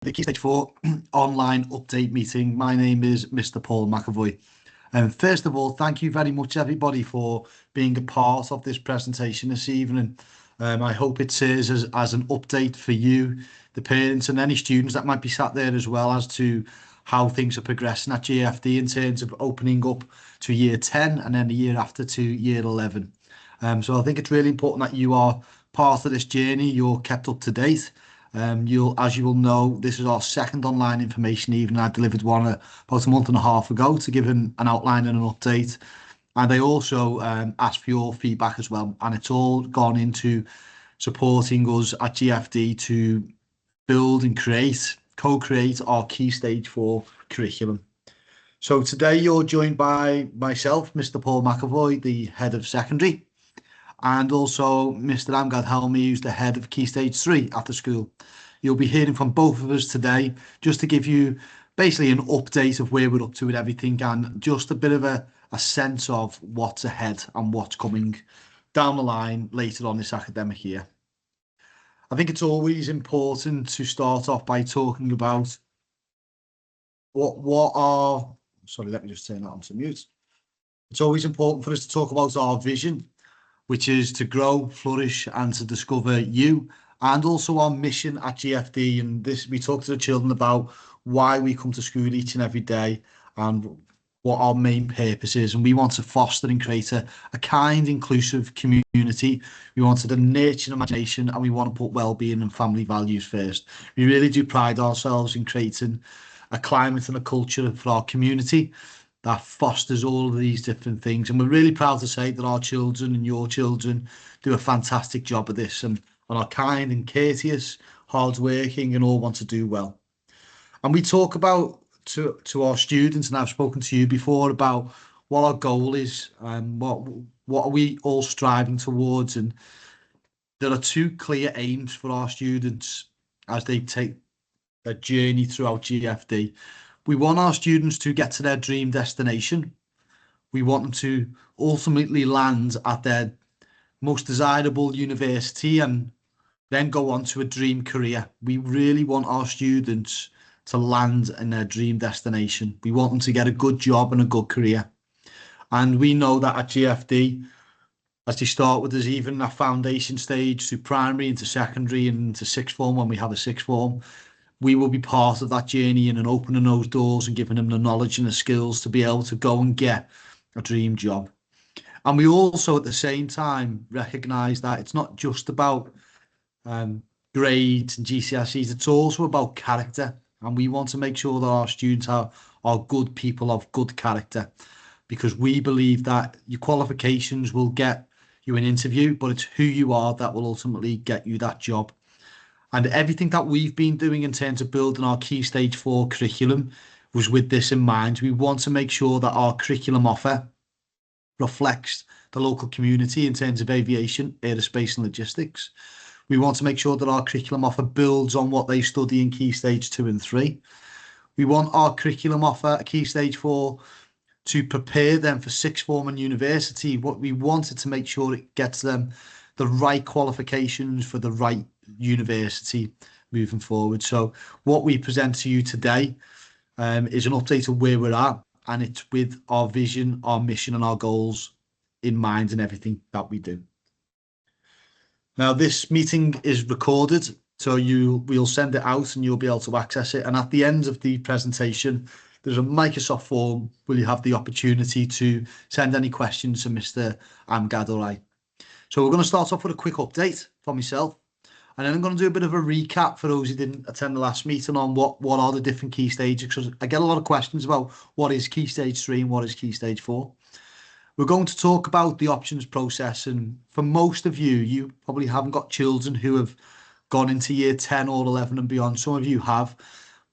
the Key Stage 4 online update meeting. My name is Mr. Paul McAvoy. And first of all, thank you very much, everybody, for being a part of this presentation this evening. I hope it serves as an update for you, the parents, and any students that might be sat there as well, as to how things are progressing at GFD in terms of opening up to year 10 and then the year after to year 11. So I think it's really important that you are part of this journey. You're kept up to date. As you will know, this is our second online information evening. I delivered one about a month and a half ago to give an outline and an update. And I also asked for your feedback as well. And it's all gone into supporting us at GFD to build and co-create our Key Stage 4 curriculum. So today you're joined by myself, Mr. Paul McAvoy, the head of secondary, and also Mr. Amgad Helmi, who's the head of Key Stage 3 at the school. You'll be hearing from both of us today, just to give you basically an update of where we're up to with everything, and just a bit of a sense of what's ahead and what's coming down the line later on this academic year. I think it's always important to start off by talking about sorry, let me just turn that on to mute. It's always important for us to talk about our vision, which is to grow, flourish, and to discover you, and also our mission at GFD. And this, we talk to the children about why we come to school each and every day and what our main purpose is. And we want to foster and create a kind, inclusive community. We want to nurture imagination, and we want to put well-being and family values first. We really do pride ourselves in creating a climate and a culture for our community that fosters all of these different things. And we're really proud to say that our children and your children do a fantastic job of this, and are kind and courteous, hardworking, and all want to do well. And we talk about to our students, and I've spoken to you before about what our goal is and what are we all striving towards. And there are two clear aims for our students as they take their journey throughout GFD. We want our students to get to their dream destination. We want them to ultimately land at their most desirable university and then go on to a dream career. We really want our students to land in their dream destination. We want them to get a good job and a good career. And we know that at GFD, as they start with us, even at foundation stage, to primary, into secondary, and into sixth form, when we have a sixth form, we will be part of that journey and opening those doors and giving them the knowledge and the skills to be able to go and get a dream job. And we also, at the same time, recognise that it's not just about grades and GCSEs, it's also about character. And we want to make sure that our students are good people of good character, because we believe that your qualifications will get you an interview, but it's who you are that will ultimately get you that job. And everything that we've been doing in terms of building our Key Stage 4 curriculum was with this in mind. We want to make sure that our curriculum offer reflects the local community in terms of aviation, aerospace and logistics. We want to make sure that our curriculum offer builds on what they study in Key Stage 2 and 3. We want our curriculum offer at Key Stage 4 to prepare them for sixth form and university. What we wanted to make sure it gets them the right qualifications for the right university moving forward. So what we present to you today is an update of where we're at, and it's with our vision, our mission, and our goals in mind in everything that we do. Now, this meeting is recorded, so we'll send it out and you'll be able to access it. And at the end of the presentation, there's a Microsoft form where you have the opportunity to send any questions to Mr. Amgad or I. So we're going to start off with a quick update for myself, and then I'm going to do a bit of a recap for those who didn't attend the last meeting on what are the different key stages, because I get a lot of questions about what is Key Stage 3 and what is Key Stage 4. We're going to talk about the options process, and for most of you, you probably haven't got children who have gone into year 10 or 11 and beyond. Some of you have,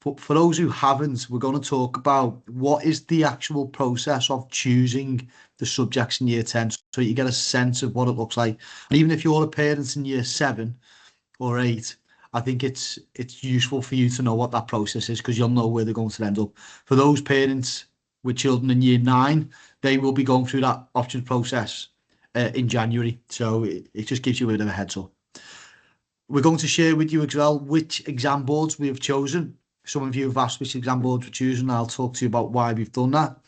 but for those who haven't, we're going to talk about what is the actual process of choosing the subjects in year 10, so you get a sense of what it looks like. And even if you're a parent in year 7 or 8, I think it's useful for you to know what that process is, because you'll know where they're going to end up. For those parents with children in year 9, they will be going through that options process in January. So it just gives you a bit of a heads up. We're going to share with you as well which exam boards we have chosen Some of you have asked which exam boards we're choosing. I'll talk to you about why we've done that.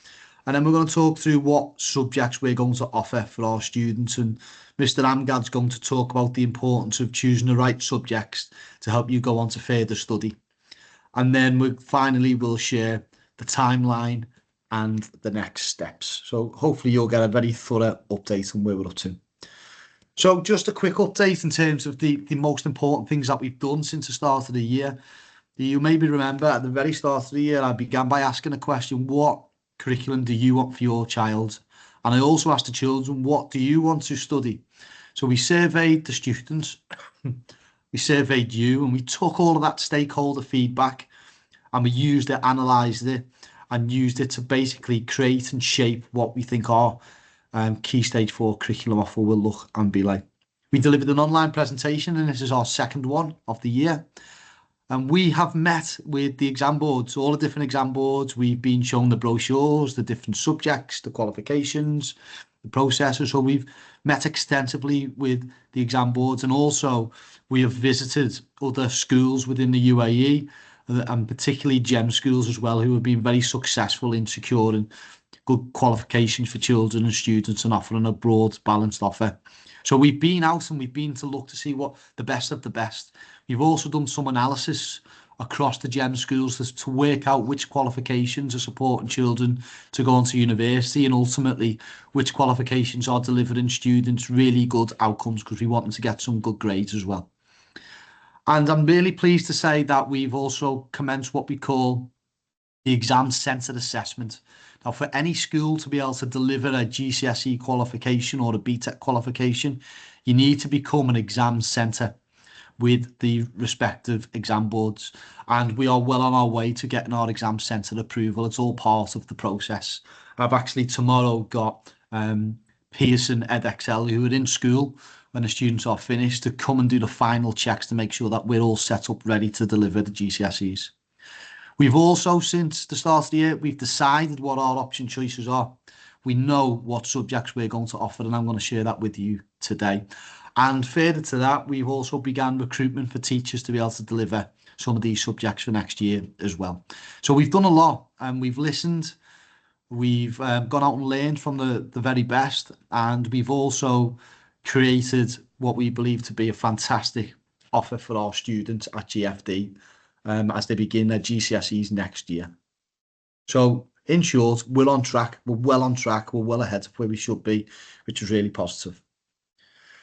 And then we're going to talk through what subjects we're going to offer for our students. And Mr. Amgad's going to talk about the importance of choosing the right subjects to help you go on to further study. And then we'll share the timeline and the next steps. So hopefully you'll get a very thorough update on where we're up to. So just a quick update in terms of the most important things that we've done since the start of the year. You maybe remember at the very start of the year, I began by asking a question: what curriculum do you want for your child? And I also asked the children, what do you want to study? So we surveyed the students, we surveyed you, and we took all of that stakeholder feedback and we used it, analysed it, and used it to basically create and shape what we think our Key Stage 4 curriculum offer will look and be like. We delivered an online presentation, and this is our second one of the year. And we have met with the exam boards, all the different exam boards. We've been shown the brochures, the different subjects, the qualifications, the processes. So we've met extensively with the exam boards, and also we have visited other schools within the UAE, and particularly GEM schools as well, who have been very successful in securing good qualifications for children and students and offering a broad, balanced offer. So we've been out and we've been to look to see what the best of the best. We've also done some analysis across the GEM schools to work out which qualifications are supporting children to go on to university, and ultimately which qualifications are delivering students really good outcomes, because we want them to get some good grades as well. And I'm really pleased to say that we've also commenced what we call the exam-centred assessment. Now, for any school to be able to deliver a GCSE qualification or a BTEC qualification, you need to become an exam centre with the respective exam boards. And we are well on our way to getting our exam centre approval. It's all part of the process. I've actually tomorrow got Pearson EdXL, who are in school when the students are finished, to come and do the final checks to make sure that we're all set up ready to deliver the GCSEs. We've also, since the start of the year, we've decided what our option choices are. We know what subjects we're going to offer, and I'm going to share that with you today. And further to that, we've also begun recruitment for teachers to be able to deliver some of these subjects for next year as well. So we've done a lot, and we've listened. We've gone out and learned from the very best, and we've also created what we believe to be a fantastic offer for our students at GFD. As they begin their GCSEs next year. So in short, we're on track, we're well on track, we're well ahead of where we should be, which is really positive.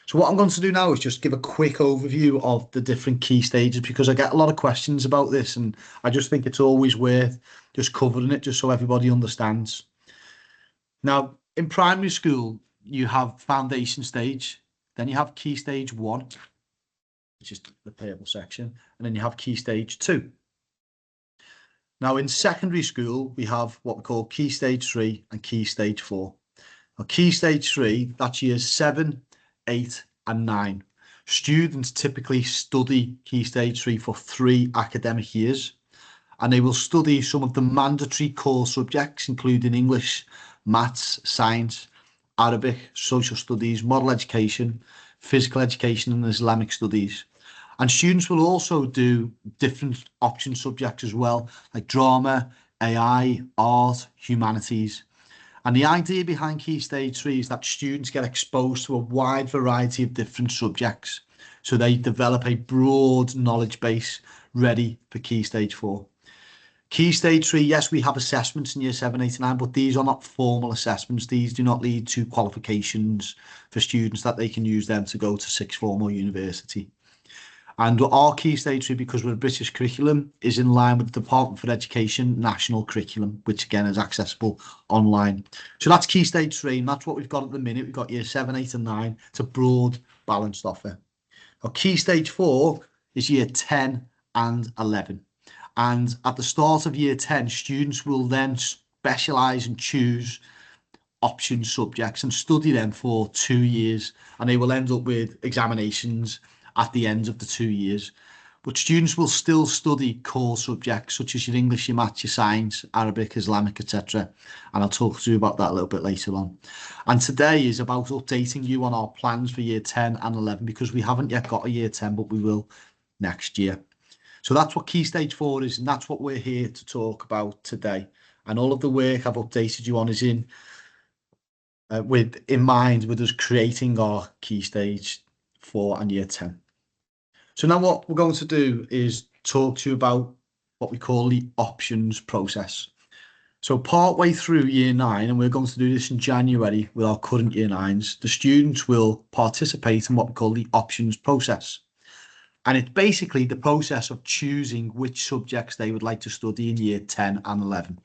So what I'm going to do now is just give a quick overview of the different key stages, because I get a lot of questions about this, and I just think it's always worth just covering it just so everybody understands. Now, in primary school, you have foundation stage, then you have key stage 1, which is the purple section, and then you have key stage 2. Now in secondary school, we have what we call key stage 3 and key stage 4. Now key stage 3, that's years 7, 8 and 9. Students typically study key stage 3 for 3 academic years, and they will study some of the mandatory core subjects, including English, maths, science, Arabic, social studies, model education, physical education and Islamic studies. And students will also do different option subjects as well, like drama, AI, art, humanities. And the idea behind Key Stage 3 is that students get exposed to a wide variety of different subjects, so they develop a broad knowledge base ready for Key Stage 4. Key Stage 3, yes, we have assessments in year 7, 8 and 9, but these are not formal assessments. These do not lead to qualifications for students that they can use them to go to sixth form or university. And our Key Stage 3, because we're a British curriculum, is in line with the Department for Education national curriculum, which again is accessible online. So that's Key Stage 3, and that's what we've got at the minute. We've got year 7, 8 and 9. It's a broad, balanced offer. Now, Key Stage 4 is year 10 and 11. And at the start of year 10, students will then specialise and choose option subjects and study them for 2 years, and they will end up with examinations at the end of the 2 years. But students will still study core subjects such as your English, your maths, your science, Arabic, Islamic, etc. And I'll talk to you about that a little bit later on. And today is about updating you on our plans for year 10 and 11, because we haven't yet got a year 10, but we will next year. So that's what Key Stage 4 is, and that's what we're here to talk about today. And all of the work I've updated you on is in mind with us creating our Key Stage 4 and Year 10. So now what we're going to do is talk to you about what we call the options process. So part way through Year 9, and we're going to do this in January with our current Year 9s, the students will participate in what we call the options process. And it's basically the process of choosing which subjects they would like to study in Year 10 and 11.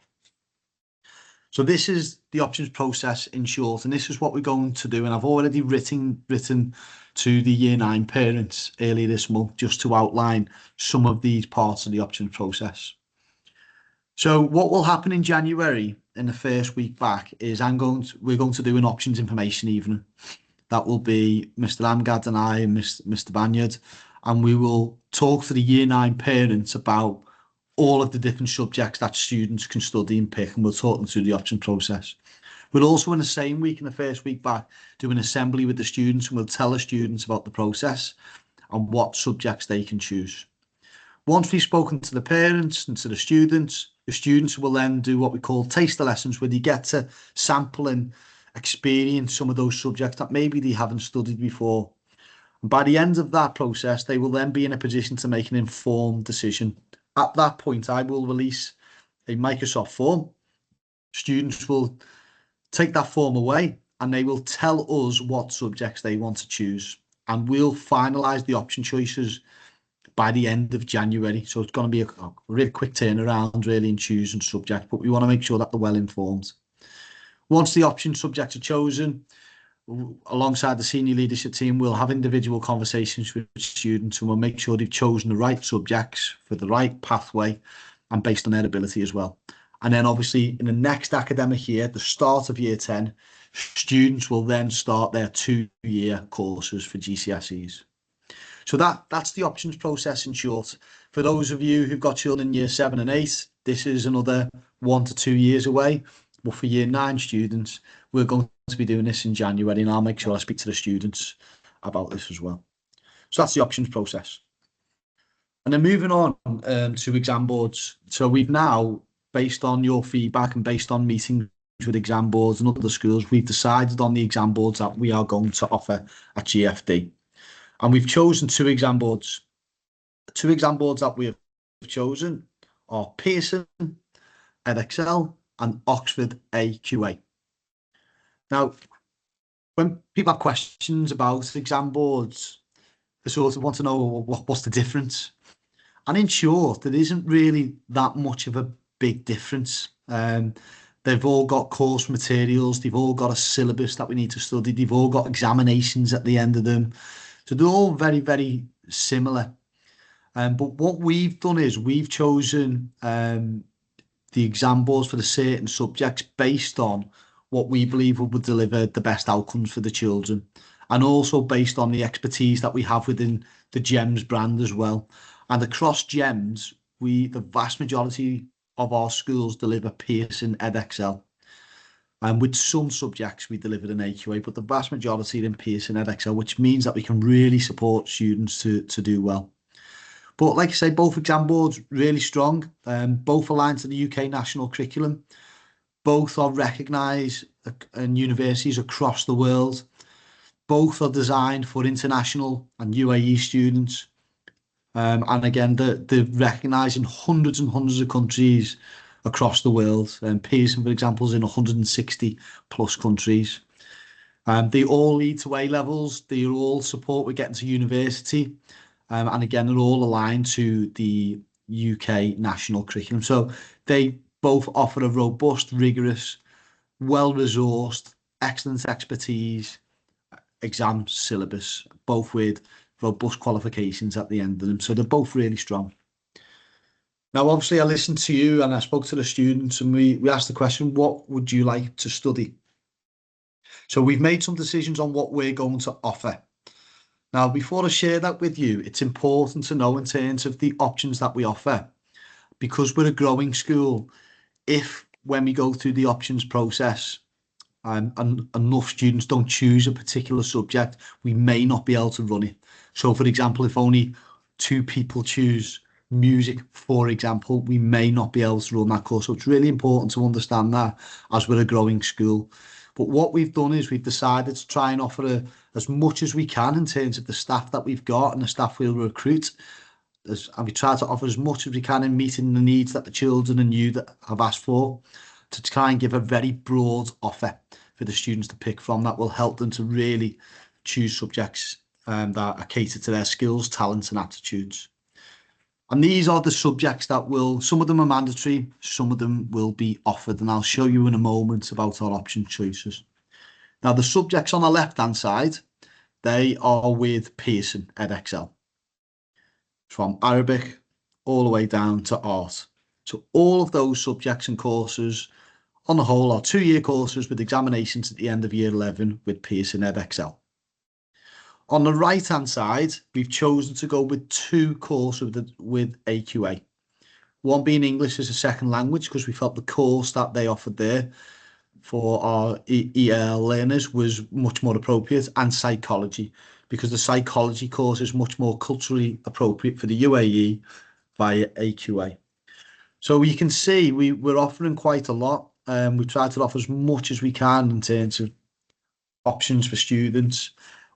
So this is the options process in short, and this is what we're going to do. And I've already written to the Year 9 parents earlier this month just to outline some of these parts of the options process. So what will happen in January in the first week back is we're going to do an options information evening. That will be Mr. Amgad and I and Mr. Banyard, and we will talk to the Year 9 parents about all of the different subjects that students can study and pick, and we'll talk them through the option process. We'll also, in the same week, in the first week back, do an assembly with the students, and we'll tell the students about the process and what subjects they can choose. Once we've spoken to the parents and to the students will then do what we call taster lessons, where they get to sample and experience some of those subjects that maybe they haven't studied before. And by the end of that process, they will then be in a position to make an informed decision. At that point, I will release a Microsoft form. Students will take that form away and they will tell us what subjects they want to choose. And we'll finalise the option choices by the end of January. So it's going to be a really quick turnaround really in choosing subjects, but we want to make sure that they're well informed. Once the option subjects are chosen, alongside the senior leadership team, we'll have individual conversations with students and we'll make sure they've chosen the right subjects for the right pathway and based on their ability as well. And then obviously in the next academic year, the start of Year 10, students will then start their 2-year courses for GCSEs. So that's the options process in short. For those of you who've got children in Year 7 and 8, this is another 1 to 2 years away. But for Year 9 students, we're going to be doing this in January, and I'll make sure I speak to the students about this as well. So that's the options process. And then moving on to exam boards. So we've now, based on your feedback and based on meetings with exam boards and other schools, we've decided on the exam boards that we are going to offer at GFD. And we've chosen 2 exam boards. The 2 exam boards that we have chosen are Pearson Edexcel and Oxford AQA. Now, when people have questions about exam boards, they sort of want to know what's the difference. And in short, there isn't really that much of a big difference. They've all got course materials, they've all got a syllabus that we need to study, they've all got examinations at the end of them. So they're all very, very similar. But what we've done is we've chosen the exam boards for the certain subjects based on what we believe will deliver the best outcomes for the children, and also based on the expertise that we have within the GEMS brand as well. And across GEMS, the vast majority of our schools deliver Pearson Edexcel. And with some subjects, we delivered an AQA, but the vast majority are in Pearson Edexcel, which means that we can really support students to do well. But like I say, both exam boards really strong, both aligned to the UK national curriculum. Both are recognised in universities across the world. Both are designed for international and UAE students. And again, they're recognised in hundreds and hundreds of countries across the world. Pearson, for example, is in 160 plus countries. They all lead to A levels. They all support with getting to university. And again, they're all aligned to the UK national curriculum. So they both offer a robust, rigorous, well-resourced, excellent expertise exam syllabus, both with robust qualifications at the end of them. So they're both really strong. Now, obviously, I listened to you and I spoke to the students and we asked the question, what would you like to study? So we've made some decisions on what we're going to offer. Now, before I share that with you, it's important to know in terms of the options that we offer, because we're a growing school. If when we go through the options process and enough students don't choose a particular subject, we may not be able to run it. So, for example, if only 2 people choose music, for example, we may not be able to run that course. So it's really important to understand that as we're a growing school. But what we've done is we've decided to try and offer as much as we can in terms of the staff that we've got and the staff we'll recruit. And we try to offer as much as we can in meeting the needs that the children and you that have asked for, to try and give a very broad offer for the students to pick from that will help them to really choose subjects that are catered to their skills, talents and aptitudes. And these are the subjects that some of them are mandatory, some of them will be offered, and I'll show you in a moment about our option choices. Now, the subjects on the left-hand side, they are with Pearson EdXL, from Arabic all the way down to art. So all of those subjects and courses on the whole are 2-year courses with examinations at the end of year 11 with Pearson EdXL. On the right-hand side, we've chosen to go with 2 courses with AQA. One being English as a second language, because we felt the course that they offered there for our EL learners was much more appropriate, and psychology, because the psychology course is much more culturally appropriate for the UAE via AQA. So you can see we're offering quite a lot. We try to offer as much as we can in terms of options for students.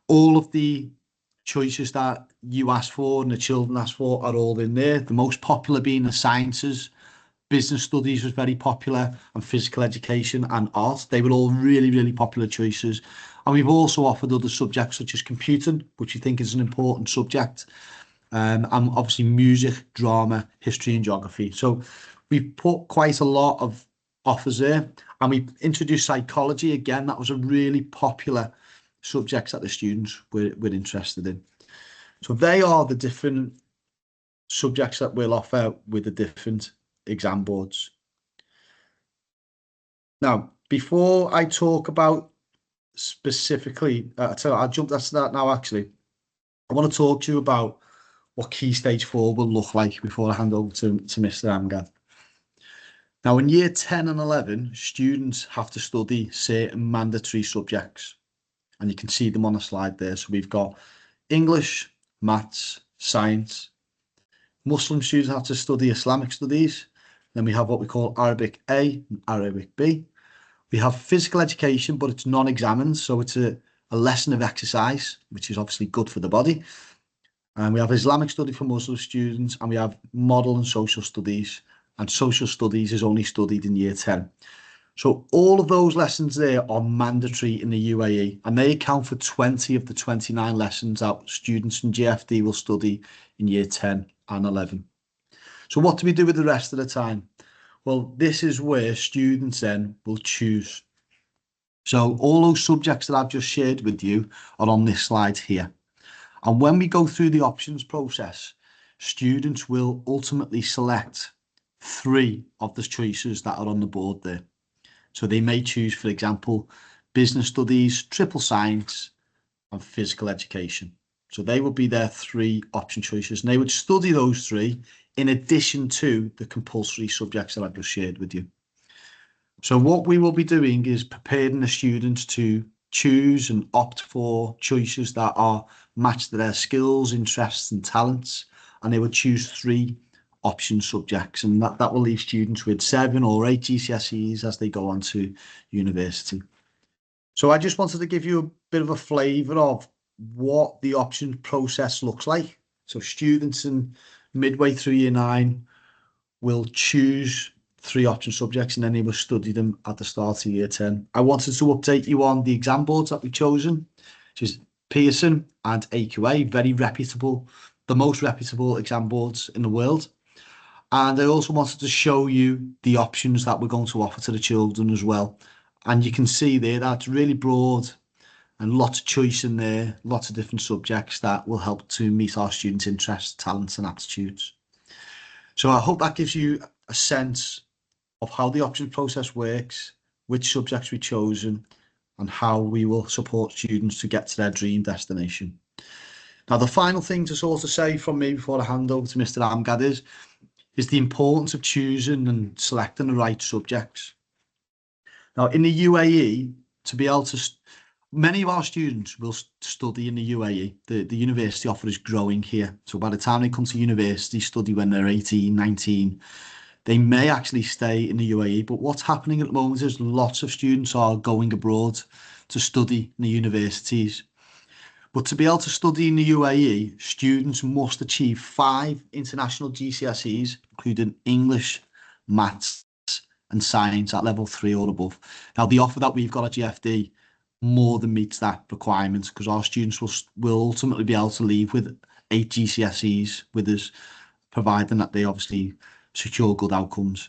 All of the choices that you asked for and the children asked for are all in there. The most popular being the sciences. Business studies was very popular, and physical education and art. They were all really, really popular choices. And we've also offered other subjects such as computing, which we think is an important subject. And obviously music, drama, history and geography. So we've put quite a lot of offers there. And we introduced psychology. Again, that was a really popular subjects that the students were interested in. So they are the different subjects that we'll offer with the different exam boards. Now, before I talk about specifically, I'll jump to that now actually. I want to talk to you about what Key Stage 4 will look like before I hand over to Mr. Amgad. Now, in year 10 and 11, students have to study certain mandatory subjects, and you can see them on the slide there. So we've got English, maths, science. Muslim students have to study Islamic studies. Then we have what we call Arabic A and Arabic B. We have physical education, but it's non-examined, so it's a lesson of exercise, which is obviously good for the body. And we have Islamic study for Muslim students, and we have model and social studies, and social studies is only studied in year 10. So all of those lessons there are mandatory in the UAE, and they account for 20 of the 29 lessons that students in GFD will study in year 10 and 11. So what do we do with the rest of the time? Well, this is where students then will choose. So all those subjects that I've just shared with you are on this slide here. And when we go through the options process, students will ultimately select 3 of the choices that are on the board there. So they may choose, for example, business studies, triple science, and physical education. So they would be their 3 option choices, and they would study those 3 in addition to the compulsory subjects that I've just shared with you. So what we will be doing is preparing the students to choose and opt for choices that are matched to their skills, interests and talents, and they would choose 3 option subjects, and that will leave students with 7 or 8 GCSEs as they go on to university. So I just wanted to give you a bit of a flavour of what the option process looks like. So students in midway through year 9 will choose 3 option subjects, and then they will study them at the start of year 10. I wanted to update you on the exam boards that we've chosen, which is Pearson and AQA, very reputable, the most reputable exam boards in the world. And I also wanted to show you the options that we're going to offer to the children as well. And you can see there that's really broad and lots of choice in there, lots of different subjects that will help to meet our students' interests, talents and aptitudes. So I hope that gives you a sense of how the option process works, which subjects we've chosen, and how we will support students to get to their dream destination. Now, the final thing to sort of say from me before I hand over to Mr. Amgad is the importance of choosing and selecting the right subjects. Now, in the UAE, to be able to Many of our students will study in the UAE. The university offer is growing here. So by the time they come to university, study when they're 18, 19, they may actually stay in the UAE. But what's happening at the moment is lots of students are going abroad to study in the universities. But to be able to study in the UAE, students must achieve 5 international GCSEs, including English, maths, and science at level 3 or above. Now, the offer that we've got at GFD more than meets that requirement because our students will ultimately be able to leave with 8 GCSEs with us, providing that they obviously secure good outcomes.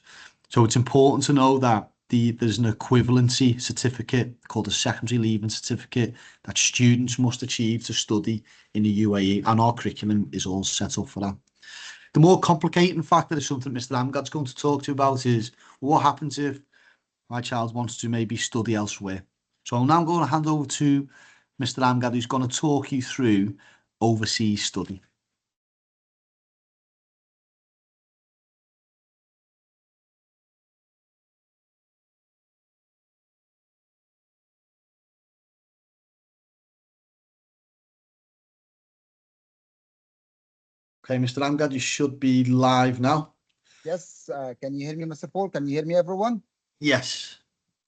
So it's important to know that there's an equivalency certificate called a secondary leaving certificate that students must achieve to study in the UAE, and our curriculum is all set up for that. The more complicating factor is something Mr. Amgad's going to talk to you about is what happens if my child wants to maybe study elsewhere. So now I'm going to hand over to Mr. Amgad, who's going to talk you through overseas study. Okay, Mr. Amgad, you should be live now. Yes, can you hear me, Mr. Paul? Can you hear me, everyone? Yes.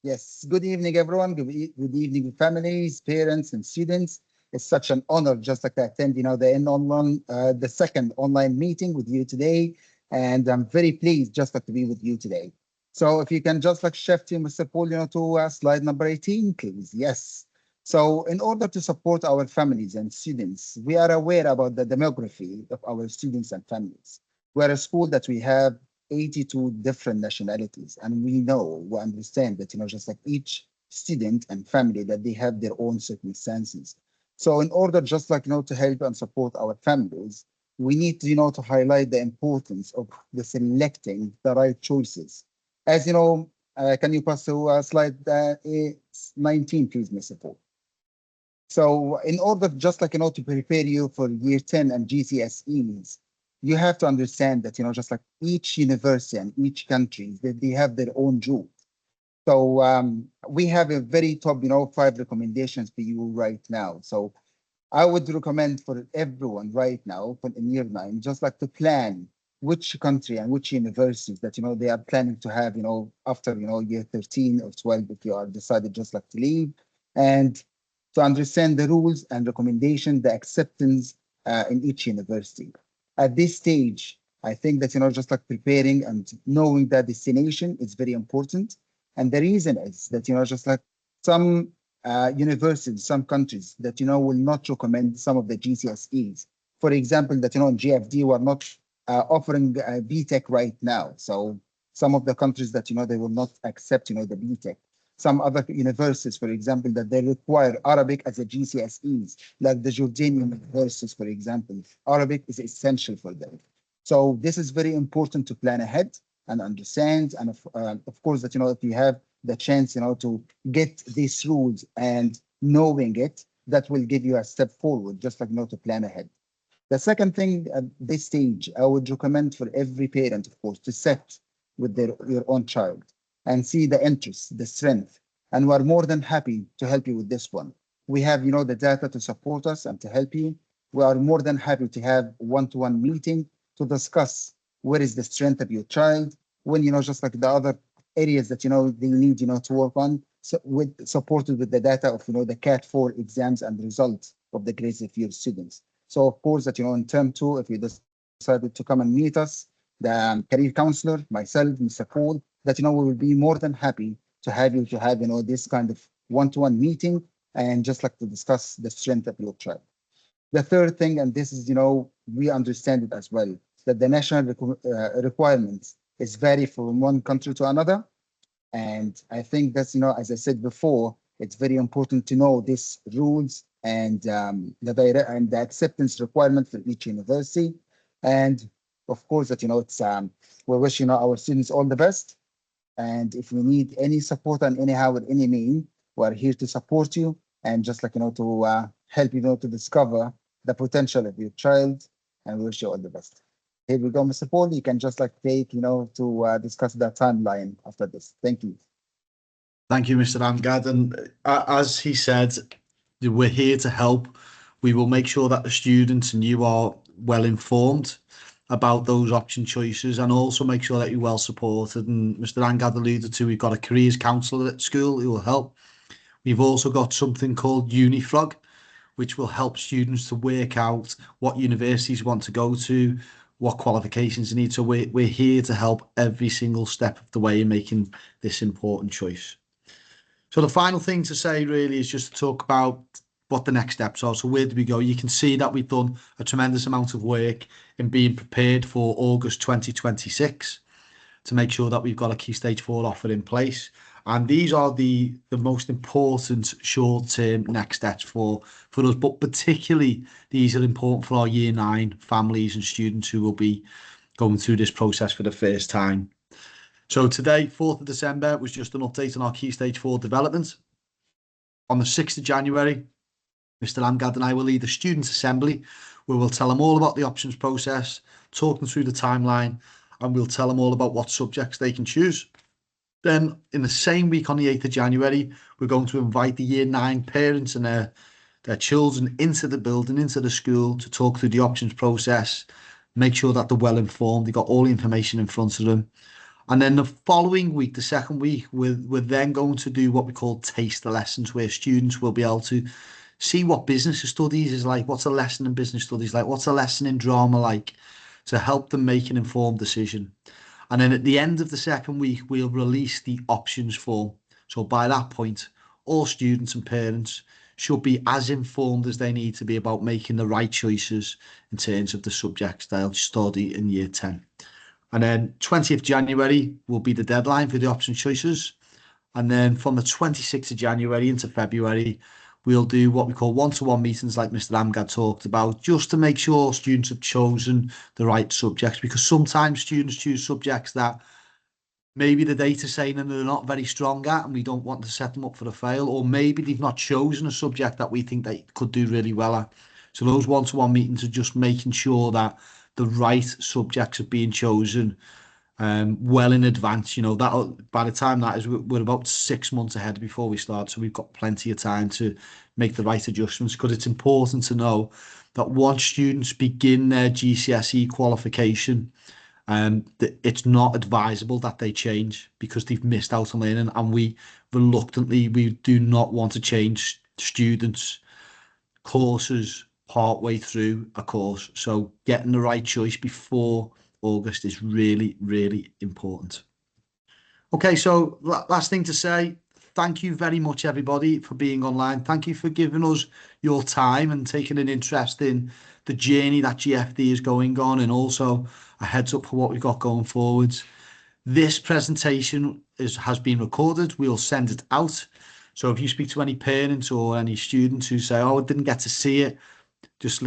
Yes. Good evening, everyone. Good evening, families, parents, and students. It's such an honor just like to attend, the second online meeting with you today. And I'm very pleased just like to be with you today. So if you can just like shift to Mr. Paul, to slide number 18, please. Yes. So in order to support our families and students, we are aware about the demography of our students and families. We're a school that we have 82 different nationalities. And we understand that, just like each student and family, that they have their own circumstances. So in order just like, to help and support our families, we need to, to highlight the importance of the selecting the right choices. As you know, can you pass to slide 19, please, Mr. Paul? So in order just like, to prepare you for year 10 and GCSEs, you have to understand that, just like each university and each country, that they have their own rules. So we have a very top, 5 recommendations for you right now. So I would recommend for everyone right now for in year 9, just like to plan which country and which universities that, they are planning to have, after, year 13 or 12, if you are decided just like to leave, and to understand the rules and recommendation, the acceptance in each university. At this stage, I think that, just like preparing and knowing that destination is very important. And the reason is that, just like some universities, some countries that, will not recommend some of the GCSEs. For example, that, in GFD, we're not offering BTech right now. So some of the countries that, they will not accept, the BTech. Some other universities, for example, that they require Arabic as a GCSEs, like the Jordanian universities, for example. Arabic is essential for them. So this is very important to plan ahead and understand. And of course, that, if you have the chance, to get these rules and knowing it, that will give you a step forward, just like, to plan ahead. The second thing at this stage, I would recommend for every parent, of course, to set with your own child and see the interests, the strength. And we're more than happy to help you with this one. We have, the data to support us and to help you. We are more than happy to have one-to-one meeting to discuss where is the strength of your child, when, just like the other areas that, they need, to work on, so supported with the data of, the CAT4 exams and results of the grades of your students. So of course that, in term 2, if you decided to come and meet us, the career counselor, myself, Mr. Paul, that, we will be more than happy to have you to have, this kind of one-to-one meeting and just like to discuss the strength of your child. The third thing, and this is, we understand it as well, that the national requirements is vary from one country to another. And I think that's, as I said before, it's very important to know these rules and the acceptance requirement for each university. And of course that, it's, we wish, our students all the best. And if you need any support and anyhow with any mean, we're here to support you and just like, to help you to discover the potential of your child, and we wish you all the best. Here we go, Mr. Paul. You can just like take, to discuss the timeline after this. Thank you. Thank you, Mr. Amgad. And as he said, We're here to help. We will make sure that the students and you are well informed about those option choices, and also make sure that you're well supported. And Mr. Angad alluded to, we've got a careers counsellor at school who will help. We've also got something called UniFrog, which will help students to work out what universities want to go to, what qualifications they need. So we're here to help every single step of the way in making this important choice. So the final thing to say really is just to talk about what the next steps are. So where do we go? You can see that we've done a tremendous amount of work in being prepared for August 2026 to make sure that we've got a Key Stage 4 offer in place. And these are the most important short-term next steps for us, but particularly these are important for our Year 9 families and students who will be going through this process for the first time. So today, 4th of December, was just an update on our Key Stage 4 development. On the 6th of January, Mr. Amgad and I will lead a student assembly where we'll tell them all about the options process, talk them through the timeline, and we'll tell them all about what subjects they can choose. Then, in the same week on the 8th of January, we're going to invite the Year 9 parents and their children into the building, into the school, to talk through the options process, make sure that they're well informed, they've got all the information in front of them. And then the following week, the second week, we're then going to do what we call taster lessons, where students will be able to see what business studies is like, what's a lesson in business studies like, what's a lesson in drama like, to help them make an informed decision. And then at the end of the second week, we'll release the options form. So by that point, all students and parents should be as informed as they need to be about making the right choices in terms of the subjects they'll study in Year 10. And then 20th January will be the deadline for the option choices. And then from the 26th of January into February, we'll do what we call one-to-one meetings like Mr. Amgad talked about, just to make sure students have chosen the right subjects, because sometimes students choose subjects that maybe the data's saying that they're not very strong at and we don't want to set them up for a fail, or maybe they've not chosen a subject that we think they could do really well at. So those one-to-one meetings are just making sure that the right subjects are being chosen well in advance. You know, that by the time that is, we're about 6 months ahead before we start, so we've got plenty of time to make the right adjustments, because it's important to know that once students begin their GCSE qualification, it's not advisable that they change because they've missed out on learning, and we do not want to change students' courses partway through a course. So getting the right choice before August is really, really important. Okay, so last thing to say, thank you very much, everybody, for being online. Thank you for giving us your time and taking an interest in the journey that GFD is going on, and also a heads up for what we've got going forwards. This presentation has been recorded. We'll send it out. So if you speak to any parents or any students who say, "Oh, I didn't get to see it," just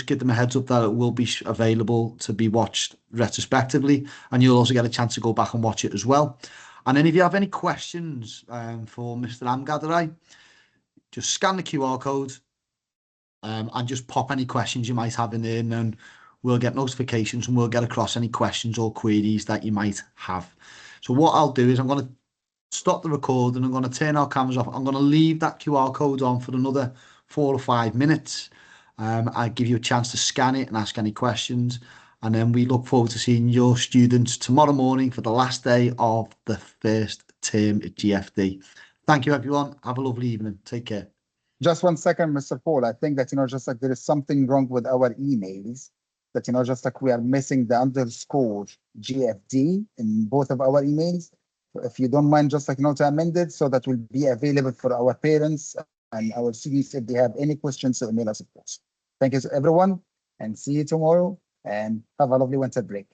give them a heads up that it will be available to be watched retrospectively, and you'll also get a chance to go back and watch it as well. And then if you have any questions for Mr. Amgad, just scan the QR code and just pop any questions you might have in there, and then we'll get notifications and we'll get across any questions or queries that you might have. So what I'll do is I'm going to stop the recording. I'm going to turn our cameras off. I'm going to leave that QR code on for another 4 or 5 minutes. I'll give you a chance to scan it and ask any questions. And then we look forward to seeing your students tomorrow morning for the last day of the first term at GFD. Thank you, everyone. Have a lovely evening. Take care. Just 1 second, Mr. Paul. I think that, just like there is something wrong with our emails, that, just like we are missing the underscore GFD in both of our emails. If you don't mind, just like, to amend it so that will be available for our parents and our students if they have any questions to email us, of course. Thank you, everyone, and see you tomorrow, and have a lovely winter break.